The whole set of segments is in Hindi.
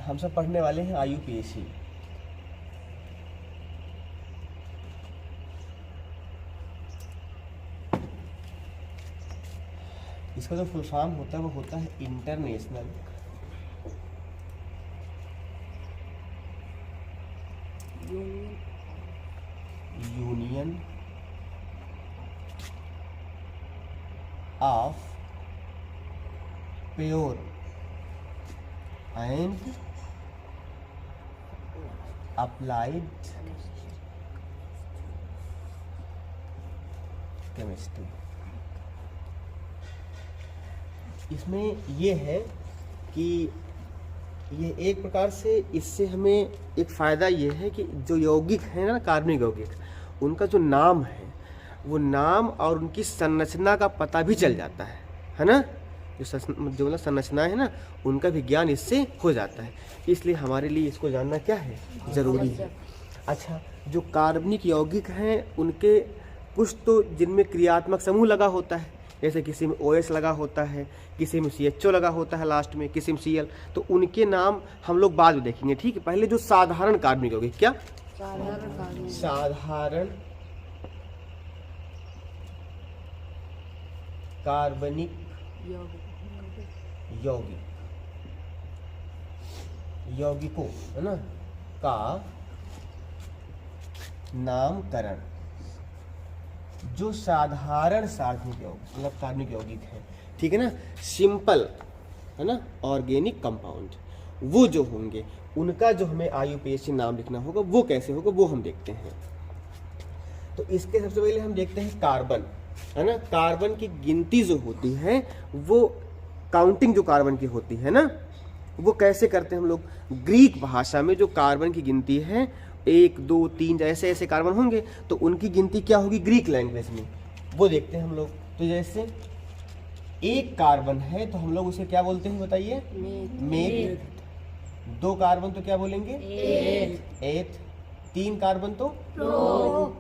हम सब पढ़ने वाले हैं IUPAC। इसका जो फुल फॉर्म होता है वो होता है international union of pure and applied chemistry. इसमें ये है कि ये एक प्रकार से इससे हमें एक फ़ायदा ये है कि जो यौगिक हैं ना, कार्बनिक यौगिक, उनका जो नाम है वो नाम और उनकी संरचना का पता भी चल जाता है ना। जो मतलब संरचना है ना, उनका विज्ञान इससे हो जाता है। इसलिए हमारे लिए इसको जानना क्या है, ज़रूरी है। अच्छा, जो कार्बनिक यौगिक हैं उनके कुछ तो जिनमें क्रियात्मक समूह लगा होता है, जैसे किसी में OS लगा होता है, किसी में CHO लगा होता है लास्ट में, किसी में Cl, तो उनके नाम हम लोग बाद में देखेंगे, ठीक है। पहले जो साधारण कार्बनिक यौगिक, क्या साधारण कार्बनिक यौगिकों है ना का नामकरण, जो साधारण मतलब कार्बनिक यौगिक है, ठीक है ना, सिंपल है ना, ऑर्गेनिक कंपाउंड, वो जो होंगे उनका जो हमें IUPAC नाम लिखना होगा वो कैसे होगा वो हम देखते हैं। तो इसके सबसे पहले हम देखते हैं कार्बन, है ना। कार्बन की गिनती जो होती है वो काउंटिंग जो कार्बन की होती है ना, वो कैसे करते हैं हम लोग। ग्रीक भाषा में जो कार्बन की गिनती है 1 2 3 ऐसे ऐसे कार्बन होंगे, तो उनकी गिनती क्या होगी ग्रीक लैंग्वेज में, वो देखते हैं हम लोग। तो जैसे एक कार्बन है तो हम लोग उसे क्या बोलते हैं बताइए, मेथ। 2 कार्बन तो क्या बोलेंगे, एथ। 3 कार्बन तो प्रो,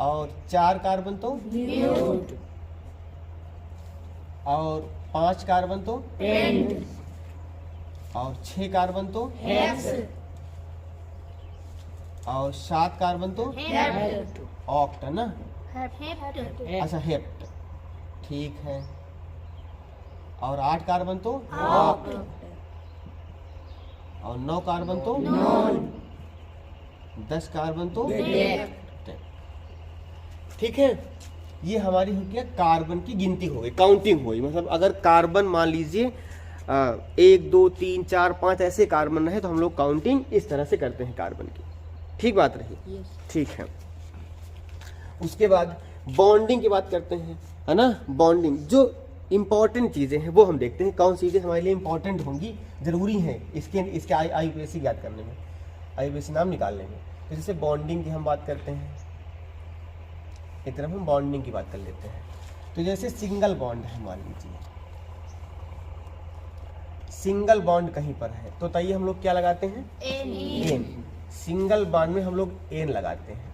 और 4 कार्बन तो ब्यूट, और 5 कार्बन तो पेंट, और 6 कार्बन तो हेक्स, और 7 कार्बन तो ऑक्ट, है ना। अच्छा, हेप्ट, ठीक है। और 8 कार्बन तो ऑक्ट, और 9 कार्बन तो नॉन, 10 कार्बन तो डेक्ट, ठीक है। ये हमारी हो गया कार्बन की गिनती हो गई, काउंटिंग हुई। मतलब अगर कार्बन मान लीजिए 1 2 3 4 5 ऐसे कार्बन है तो हम लोग काउंटिंग इस तरह से करते हैं कार्बन की, ठीक बात रही, ठीक है। उसके बाद बॉन्डिंग की बात करते हैं, है ना। बॉन्डिंग जो इम्पॉर्टेंट चीज़ें हैं वो हम देखते हैं, कौन सी चीज़ें हमारे लिए इम्पॉर्टेंट होंगी, ज़रूरी हैं इसके IUPAC याद करने में, IUPAC नाम निकालने में। तो जैसे बॉन्डिंग की हम बात करते हैं, एक तरफ हम बॉन्डिंग की बात कर लेते हैं। तो जैसे सिंगल बॉन्ड है, मान लीजिए सिंगल बॉन्ड कहीं पर है तो बताइए हम लोग क्या लगाते हैं, एन। सिंगल बॉन्ड में हम लोग एन लगाते हैं।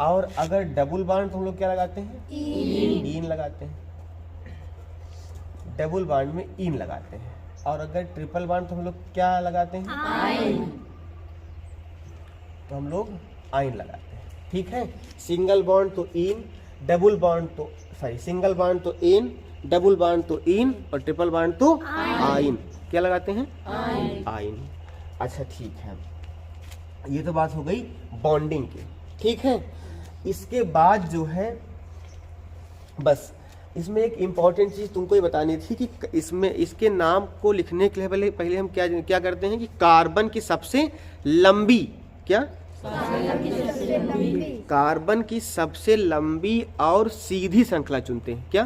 और अगर डबल बॉन्ड तो हम लोग क्या लगाते हैं, इन लगाते हैं। डबल बॉन्ड में इन लगाते हैं। और अगर ट्रिपल बॉन्ड तो हम लोग क्या लगाते हैं, आइन। तो हम लोग आइन लगाते हैं, ठीक है। सिंगल बॉन्ड तो इन, डबल बॉन्ड तो सिंगल बॉन्ड तो इन, डबल बॉन्ड तो इन, और ट्रिपल बॉन्ड तो आइन। क्या लगाते हैं, आइन। अच्छा, ठीक है। ये तो बात हो गई बॉन्डिंग की, ठीक है। इसके बाद जो है, बस इसमें एक इम्पॉर्टेंट चीज़ तुमको ये बतानी थी कि इसमें इसके नाम को लिखने के लिए पहले हम क्या करते हैं कि कार्बन की सबसे लंबी, क्या कार्बन की सबसे लंबी और सीधी श्रृंखला चुनते हैं। क्या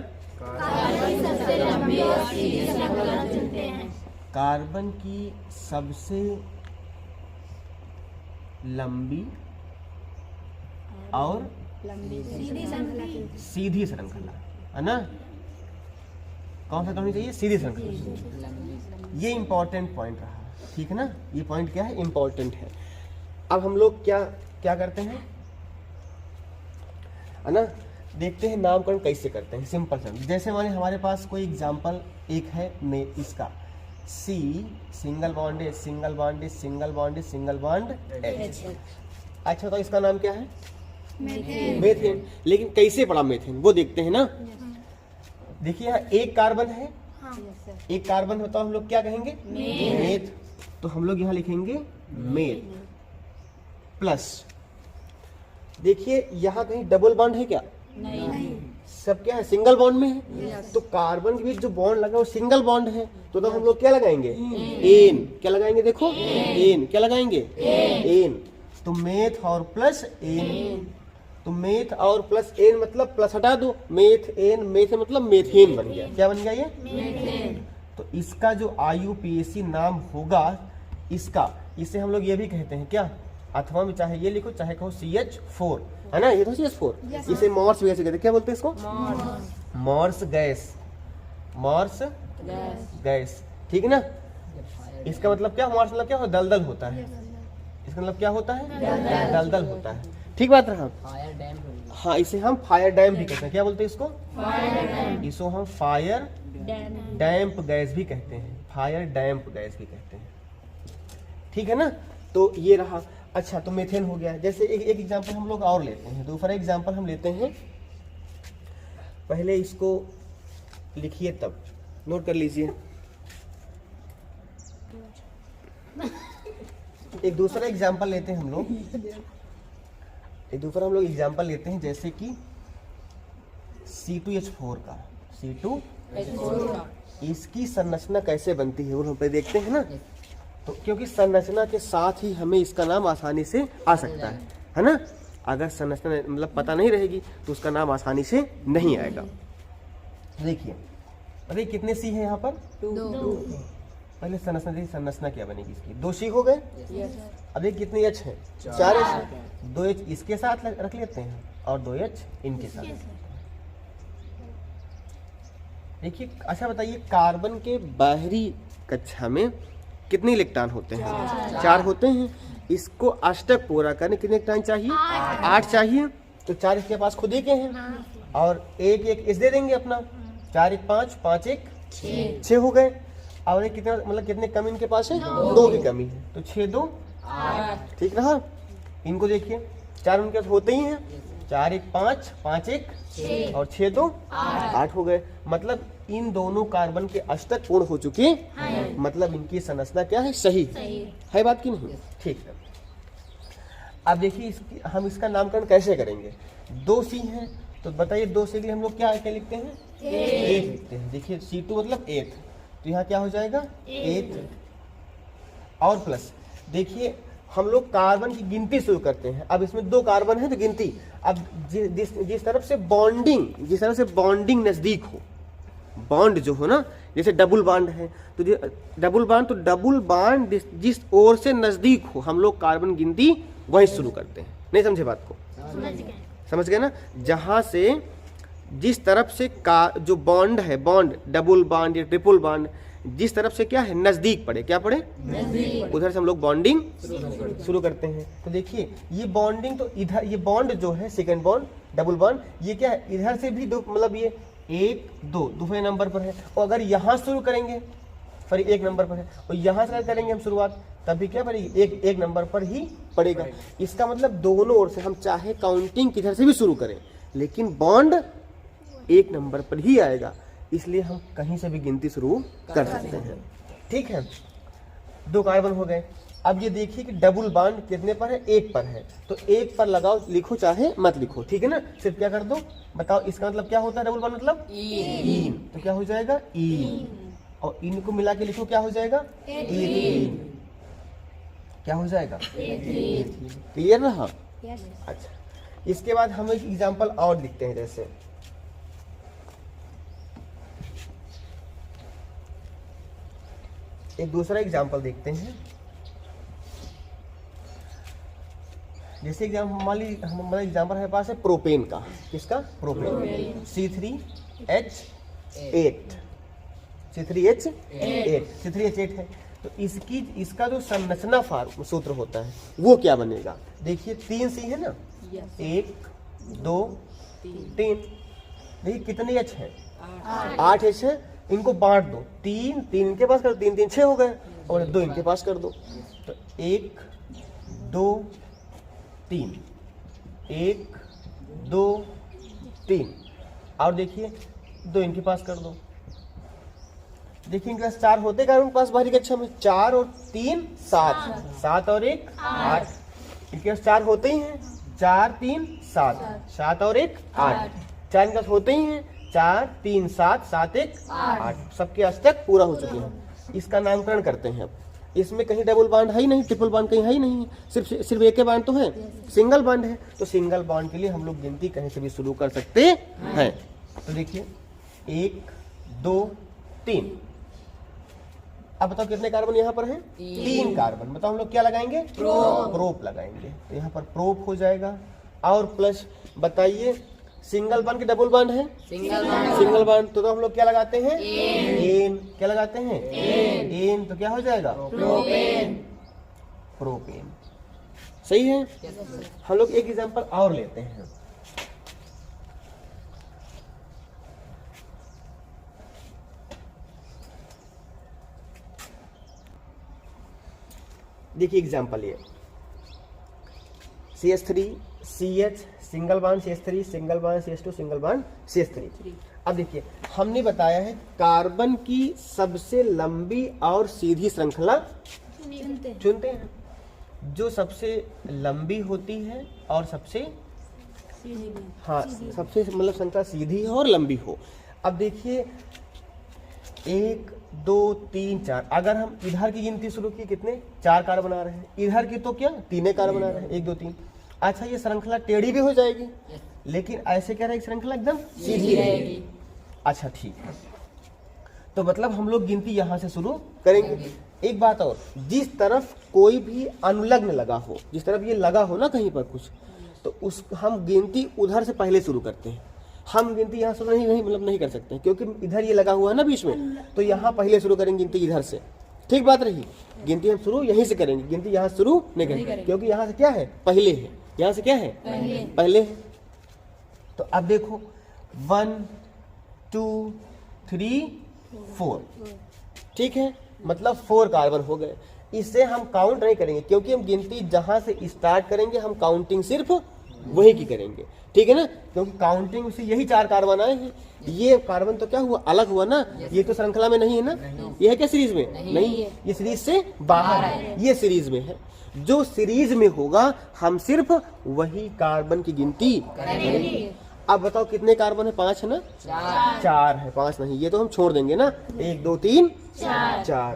कार्बन की सबसे लंबी और सीधी श्रृंखला, है ना। कौन सा होनी चाहिए, सीधी श्रृंखला। ये इंपॉर्टेंट पॉइंट रहा, ठीक है ना। ये पॉइंट क्या है, इंपॉर्टेंट है। अब हम लोग क्या करते हैं, है ना, देखते हैं नामकरण कैसे करते हैं। सिंपल सा, जैसे हमारे पास कोई एग्जाम्पल एक है इसका C single bond H, single bond H, single bond H, single bond H. अच्छा तो इसका नाम क्या है? मेथेन। लेकिन कैसे पड़ा मेथेन वो देखते हैं ना। देखिए यहाँ एक कार्बन है, एक कार्बन होता है हम लोग क्या कहेंगे? मेथ। तो हम लोग यहाँ लिखेंगे मेथ प्लस। देखिए यहाँ कहीं डबल बॉन्ड है क्या? नहीं, सब क्या है? सिंगल बॉन्ड में है। तो कार्बन के बीच जो बॉन्ड लगा वो सिंगल बॉन्ड है, तो हम लोग क्या लगाएंगे? एन। क्या लगाएंगे? देखो एन। क्या लगाएंगे? एन। तो मेथ और प्लस एन। तो मेथ और प्लस एन मतलब प्लस हटा दो, मेथ एन, मेथ मतलब मेथेन बन गया। क्या बन गया ये? मेथेन। तो इसका जो IUPAC नाम होगा इसका, इसे हम लोग ये भी कहते हैं क्या? अथवा में चाहे ये लिखो चाहे कहो CH4, है ना, ये तो CH4। इसे मॉर्स गैस कहते हैं। क्या बोलते हैं इसको? Moore's gas. मॉर्स गैस, ठीक है ना। इसका मतलब क्या? मॉर्स मतलब क्या होता है? दलदल होता है। इसका मतलब क्या होता है? दलदल होता है। ठीक बात रहा। हाँ, इसे हम फायर डैम भी कहते हैं। क्या बोलते हैं इसको? इसको हम फायर डैम्प गैस भी कहते हैं, फायर डैम्प गैस भी कहते हैं। ठीक है ना। तो ये रहा। अच्छा तो मेथेन हो गया। जैसे एक एग्जांपल हम लोग और लेते हैं, दूसरा एग्जांपल हम लेते हैं। पहले इसको लिखिए तब नोट कर लीजिए। एक दूसरा एग्जांपल लेते हैं हम लोग, एग्जांपल लेते हैं जैसे कि C2H4 का। C2H4 इसकी संरचना कैसे बनती है वो हम पे देखते हैं ना। तो क्योंकि संरचना के साथ ही हमें इसका नाम आसानी से आ सकता है ना। अगर संरचना मतलब पता नहीं रहेगी तो उसका नाम आसानी से नहीं आएगा। देखिए अरे कितने सी है यहाँ पर? 2। पहले संरचना देखिए, संरचना क्या बनेगी इसकी? 2 सी हो गए। अब एक कितने H है? 4 H। 2 H इसके साथ रख लेते हैं और 2 H इनके साथ। देखिए अच्छा बताइए, कार्बन के बाहरी कक्षा में कितने इलेक्ट्रॉन होते हैं? 4 होते हैं। इसको अष्टक पूरा करने कितने इलेक्ट्रॉन चाहिए? 8 चाहिए। तो 4 इसके पास खुद ही के हैं और एक इस दे देंगे अपना। 4 1 5, 5 1 6 हो गए। और एक कितना मतलब कितने कमी इनके पास है? 2 की कमी है। तो 6 2 8। ठीक रहा। इनको देखिए 4 उनके पास होते ही हैं। 4 1 5, 5 1 6 और 6 2 8 हो गए। मतलब इन दोनों कार्बन के अष्टक पूर्ण हो चुके हैं। मतलब इनकी संरचना क्या है? सही है बात की नहीं? ठीक है। अब देखिए हम इसका नामकरण कैसे करेंगे? 2 सी हैं तो बताइए 2 सी के लिए हम लोग क्या लिखते हैं? 8 लिखते हैं। देखिए C2 मतलब 8, तो यहाँ क्या हो जाएगा? 8 और प्लस। देखिए हम लोग कार्बन की गिनती शुरू करते हैं। अब इसमें 2 कार्बन है तो गिनती। अब जिस तरफ से बॉन्डिंग नजदीक हो, बॉन्ड जो हो ना, जैसे डबल बॉन्ड है तो डबल बॉन्ड जिस ओर से नजदीक हो हम लोग कार्बन गिनती वहीं शुरू करते हैं। नहीं समझे बात को? समझ गए ना। जहां से जिस तरफ से जो बॉन्ड है, बॉन्ड डबल बॉन्ड या ट्रिपल बॉन्ड जिस तरफ से क्या है? नजदीक पड़े। क्या पड़े? नजदीक। उधर से हम लोग बॉन्डिंग शुरू करते हैं। तो देखिए ये बॉन्डिंग तो इधर, ये बॉन्ड जो है सेकंड बॉन्ड डबल बॉन्ड, ये क्या है? इधर से भी 2 मतलब ये 1 2 दूसरे नंबर पर है। और अगर यहाँ शुरू करेंगे फिर 1 नंबर पर है और यहाँ से करेंगे हम शुरुआत तब भी क्या पड़ेगी? 1 नंबर पर ही पड़ेगा। इसका मतलब दोनों ओर से हम चाहे काउंटिंग किधर से भी शुरू करें लेकिन बॉन्ड 1 नंबर पर ही आएगा। इसलिए हम कहीं से भी गिनती शुरू कर सकते हैं। ठीक है। 2 कार्बन हो गए। अब ये देखिए कि डबल बॉन्ड कितने पर है? 1 पर है। तो 1 पर लगाओ, लिखो चाहे मत लिखो। ठीक है ना। सिर्फ क्या कर दो बताओ इसका मतलब क्या होता है? डबल बॉन्ड मतलब ईन। तो क्या हो जाएगा? ईन। और इन को मिला के लिखो क्या हो जाएगा? एथीन। क्या हो जाएगा? एथीन। क्लियर रहा? अच्छा इसके बाद हम एक एग्जांपल और लिखते हैं। जैसे एक दूसरा एग्जांपल देखते हैं। जैसे मान ली हमारा एग्जांपल हमारे पास है प्रोपेन का। किसका? प्रोपेन। C3H8 C3H8 है। तो इसका जो संरचना सूत्र होता है वो क्या बनेगा? देखिए 3 सी है ना। 1 2 3। देखिए कितने H है? 8 H है। इनको बांट दो, 3 3 इनके पास कर दो, 3 3 6 हो गए, और 2 इनके पास कर दो। तो 1 2 3, 1 2 3, और देखिए 2 इनके पास कर दो। देखिए इनके पास 4 होते कार्बन पास बाहरी कक्षा में, 4 और 3 7, 7 और 1 8, इनके पास 4 होते ही हैं, 4 3 7, 7 और 1 8, 4 इनके पास होते ही हैं, 4 3 7, 7 1 8, सबके आज तक पूरा हो चुके हैं। इसका नामकरण करते हैं। अब इसमें कहीं डबल बॉन्ड है ही नहीं, ट्रिपल बॉन्ड कहीं है ही नहीं, सिर्फ एक ही बॉन्ड तो है, सिंगल बॉन्ड है। तो सिंगल बॉन्ड के लिए हम लोग गिनती कहीं से भी शुरू कर सकते हैं। तो देखिए 1 2 3, अब बताओ कितने कार्बन यहाँ पर हैं? 3 कार्बन। बताओ हम लोग क्या लगाएंगे? प्रोप लगाएंगे। तो यहाँ पर प्रोप हो जाएगा, और प्लस बताइए सिंगल बॉन्ड की डबल बॉन्ड है? Single bond. तो हम लोग क्या लगाते हैं? एन। क्या लगाते हैं? एन। तो क्या हो जाएगा? प्रोपेन। सही है। हम लोग एक एग्जांपल और लेते हैं। देखिए एग्जांपल ये CH3 CH single bond CH3 single bond CH2 single bond CH3। अब देखिए हमने बताया है कार्बन की सबसे लंबी और सीधी श्रृंखला चुनते हैं, जो सबसे लंबी होती है और सबसे सबसे मतलब श्रृंखला सीधी हो और लंबी हो। अब देखिए 1 2 3 4, अगर हम इधर की गिनती शुरू की कितने? 4 कार्बन आ रहे हैं, इधर की तो क्या 3 कार्बन आ रहे हैं, 1 2 3। अच्छा ये श्रृंखला टेढ़ी भी हो जाएगी, लेकिन ऐसे क्या रहेगी? श्रृंखला एकदम सीधी रहेगी। अच्छा ठीक है, तो मतलब हम लोग गिनती यहाँ से शुरू करेंगे। एक बात और, जिस तरफ कोई भी अनुलग्न लगा हो, जिस तरफ ये लगा हो ना कहीं पर कुछ, तो उस हम गिनती उधर से पहले शुरू करते हैं। हम गिनती यहाँ शुरू नहीं मतलब नहीं कर सकते, क्योंकि इधर ये लगा हुआ है ना बीच में, तो यहाँ पहले शुरू करेंगे गिनती इधर से। ठीक बात रही, गिनती हम शुरू यहीं से करेंगे, गिनती यहाँ शुरू नहीं करेंगे, क्योंकि यहाँ से क्या है? पहले है। यहाँ से क्या है? पहले है। तो अब देखो 1 2 3 4, ठीक है, मतलब 4 कार्बन हो गए। इससे हम काउंट नहीं करेंगे, क्योंकि हम गिनती जहां से स्टार्ट करेंगे हम काउंटिंग सिर्फ वही की करेंगे, ठीक है ना, क्योंकि काउंटिंग से यही 4 कार्बन आए हैं। ये कार्बन तो क्या हुआ? अलग हुआ ना, ये तो श्रृंखला में नहीं है ना, ये है क्या सीरीज में? नहीं है, ये सीरीज से बाहर है, ये सीरीज में है। जो सीरीज में होगा हम सिर्फ वही कार्बन की गिनती करेंगे। अब बताओ कितने कार्बन है? 5 है ना? 4 है, 5 नहीं, ये तो हम छोड़ देंगे ना। 1 2 3 4,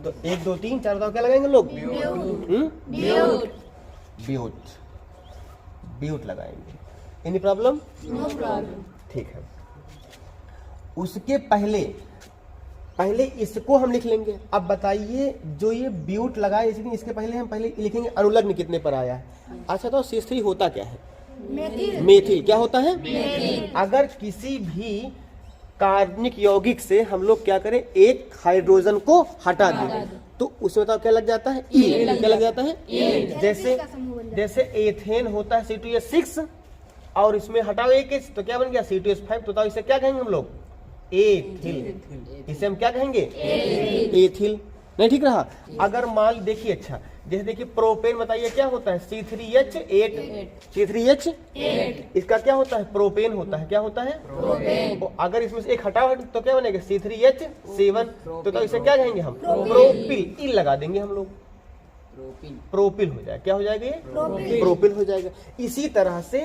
तो 1 2 3 4 बताओ क्या लगाएंगे लोग? ब्यूट लगाएंगे। Any problem? No problem. ठीक है, उसके पहले इसको हम लिख लेंगे। अब बताइए जो ये ब्यूट लगाए, इसके पहले हम लिखेंगे अनुलग्न कितने पर आया है। अच्छा तो CH3 होता क्या है? मेथिल। क्या होता है? मेथिल। अगर किसी भी कार्बनिक यौगिक से हम लोग क्या करें? एक हाइड्रोजन को हटा दें, तो उसमें तो क्या लग जाता है? ई। क्या लग जाता है? जैसे एथेन होता है C2H6, और इसमें हटाओ एक H, तो क्या बन गया? C2H5। तो इसे क्या कहेंगे हम लोग? एथिल। इसे हम क्या कहेंगे? एथिल। नहीं ठीक रहा? अगर मान देखिए, अच्छा जैसे देखिए प्रोपेन, बताइए क्या होता है? C3H8। C3H8 इसका क्या होता है? प्रोपेन होता है। क्या होता है? प्रोपेन। अगर इसमें से एक हटाओ तो क्या बनेगा? C3H7। तो इसे क्या कहेंगे हम? प्रोपिल। इल लगा देंगे हम लोग, प्रोपिल हो जाएगा। क्या हो जाएगा? ये प्रोपिल हो जाएगा। इसी तरह से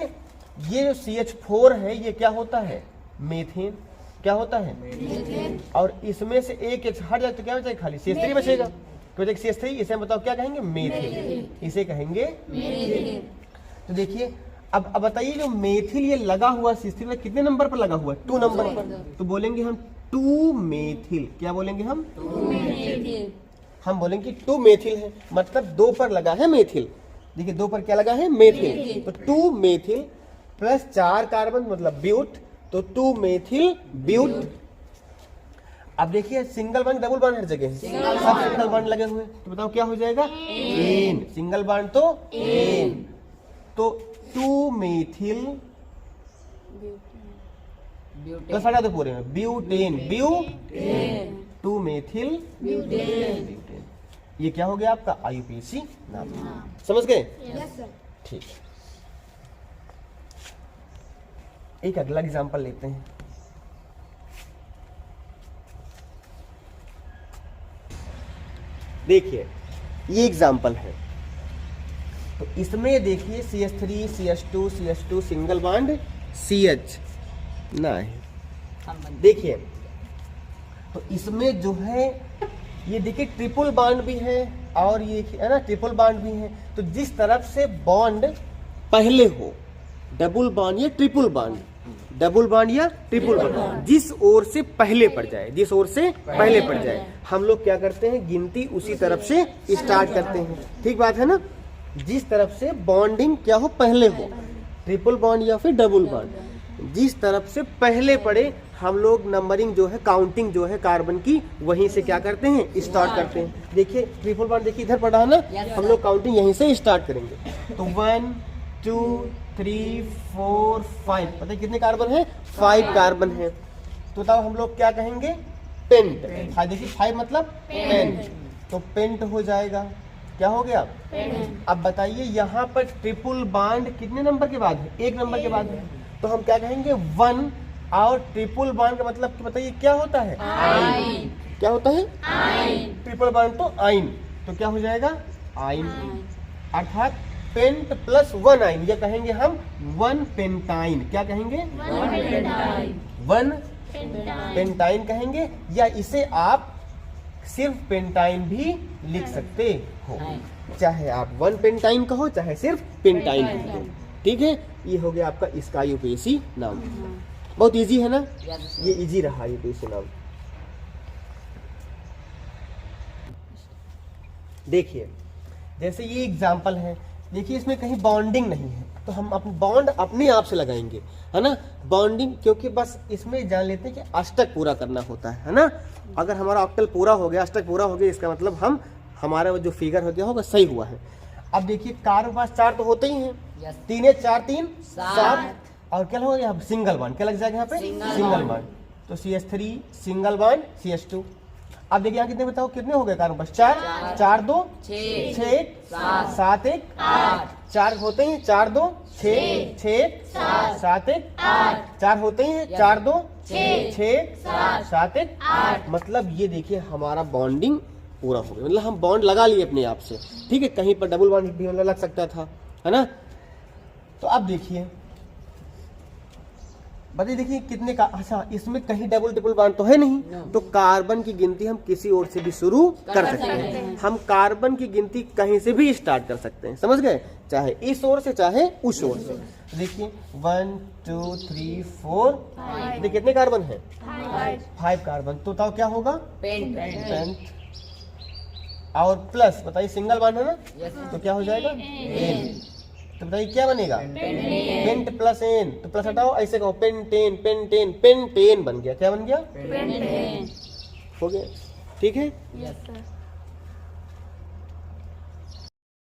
ये जो CH4 है ये क्या होता है? मेथेन। क्या होता है? मेथेन। और इसमें से एक हट जाए तो क्या बचेगा? खाली CH3 बचेगा। तो CH3 इसे हम बताओ क्या कहेंगे? मेथिल। इसे कहेंगे मेथिल। तो देखिए अब बताइए जो मेथिल ये लगा हुआ CH3 में कितने नंबर पर लगा हुआ है? 2 नंबर पर। तो बोलेंगे हम 2 मेथिल। क्या बोलेंगे हम? 2 मेथिल। हम बोलेंगे 2 मेथिल है, मतलब 2 पर लगा है मेथिल। देखिए 2 पर क्या लगा है? मेथिल। तो 2 मेथिल प्लस 4 कार्बन मतलब ब्यूट, तो 2 मेथिल ब्यूट। अब देखिए सिंगल बॉन्ड डबल बॉन्ड हर जगह है, सब सिंगल बॉन्ड लगे हुए, तो बताओ क्या हो जाएगा? एन। सिंगल बॉन्ड तो एन, तो 2 मेथिल प्लस हटा दो पूरे में, ब्यूटेन, टू मेथिल ब्यूटेन। ये क्या हो गया आपका IUPAC नाम। समझ गए? ठीक। एक अगला एग्जांपल लेते हैं। देखिए ये एग्जांपल है, तो इसमें देखिए CH3 CH2 single bond CH ना है। देखिए तो इसमें जो है ये देखिए ट्रिपल बॉन्ड भी है और ये है ना ट्रिपल बॉन्ड भी है। तो जिस तरफ से बॉन्ड पहले हो, डबल बॉन्ड या ट्रिपल बॉन्ड, डबल बॉन्ड या ट्रिपल बॉन्ड, जिस ओर से पहले पड़ जाए, जिस ओर से पहले पड़ जाए, हम लोग क्या करते हैं गिनती उसी तरफ से स्टार्ट करते हैं। ठीक बात है ना? जिस तरफ से बॉन्डिंग क्या हो पहले हो, ट्रिपल बॉन्ड या फिर डबल बॉन्ड, जिस तरफ से पहले पड़े हम लोग नंबरिंग जो है, काउंटिंग जो है कार्बन की, वहीं से क्या करते हैं स्टार्ट करते हैं। देखिए ट्रिपल बॉन्ड देखिए इधर पड़ा है ना, हम लोग काउंटिंग यहीं से स्टार्ट करेंगे। तो 1 2 3 4 5, पता है कितने कार्बन है? 5 कार्बन है। तो तब हम लोग क्या कहेंगे? पेंट। देखिए 5 मतलब पेंट, तो पेंट हो जाएगा। क्या हो गया? अब बताइए यहाँ पर ट्रिपल बॉन्ड कितने नंबर के बाद है? 1 नंबर के बाद है। तो हम क्या कहेंगे? 1। और ट्रिपल बॉन्ड का मतलब बताइए क्या होता है? आइन। क्या होता है? आइन। ट्रिपल बॉन्ड तो आइन, तो क्या हो जाएगा? आइन। अर्थात पेंट प्लस 1 आइन, या कहेंगे हम 1 पेंटाइन। क्या कहेंगे? 1 पेंटाइन कहेंगे, या इसे आप सिर्फ पेंटाइन भी लिख सकते हो, चाहे आप 1 पेंटाइन कहो चाहे सिर्फ पेंटाइन कहो। ठीक है, ये हो गया आपका इसका IUPAC नाम। बहुत इजी है ना? ये इजी रहा IUPAC नाम। देखिए जैसे ये एग्जाम्पल है, देखिए इसमें कहीं बॉन्डिंग नहीं है, तो हम अपनी बॉन्ड अपने आप से लगाएंगे, है ना? बॉन्डिंग क्योंकि बस इसमें जान लेते हैं कि अष्टक पूरा करना होता है ना? अगर हमारा ऑक्टल पूरा हो गया, अष्टक पूरा हो गया, इसका मतलब हमारा जो फिगर हो गया होगा सही हुआ है। अब देखिए कार्बन पास 4 तो होते ही हैं, 3 4 3 7, और क्या हो गया? Single bond. क्या लग जाएगा यहाँ पे? Single bond. तो CH3 सिंगल बॉन्ड CH2। अब देखिए यहाँ कितने बताओ कितने हो गए कार्बन पास? 4 4 2 6 7 1 8। 4 होते हैं 4 2 6 6 7 1 8। 4 होते हैं 4 2 6 7 1 8। मतलब ये देखिए हमारा बॉन्डिंग पूरा हो गया, मतलब हम बॉन्ड लगा लिए अपने आप से। ठीक है, कहीं पर डबल बॉन्ड भी लग सकता था, है ना? तो अब देखिए बताइए, देखिए कितने का, अच्छा इसमें कहीं डबल ट्रिपल बॉन्ड तो है नहीं, तो कार्बन की गिनती हम किसी और से भी शुरू कर सकते हैं। हम कार्बन की गिनती कहीं से भी स्टार्ट कर सकते हैं, समझ गए? चाहे इस ओर से चाहे उस ओर से। देखिए 1 2 3 4, देखिए कितने कार्बन है? 5 कार्बन। तो तब क्या होगा? पेंट। और प्लस बताइए सिंगल बॉन्ड है ना, तो क्या हो जाएगा? एन। तो बताइए क्या बनेगा? Pent plus ene. तो प्लस हटाओ, ऐसे कहो पेंटेन पेंटेन पेंटेन बन गया। क्या बन गया? पेंटेन हो गया। ठीक है।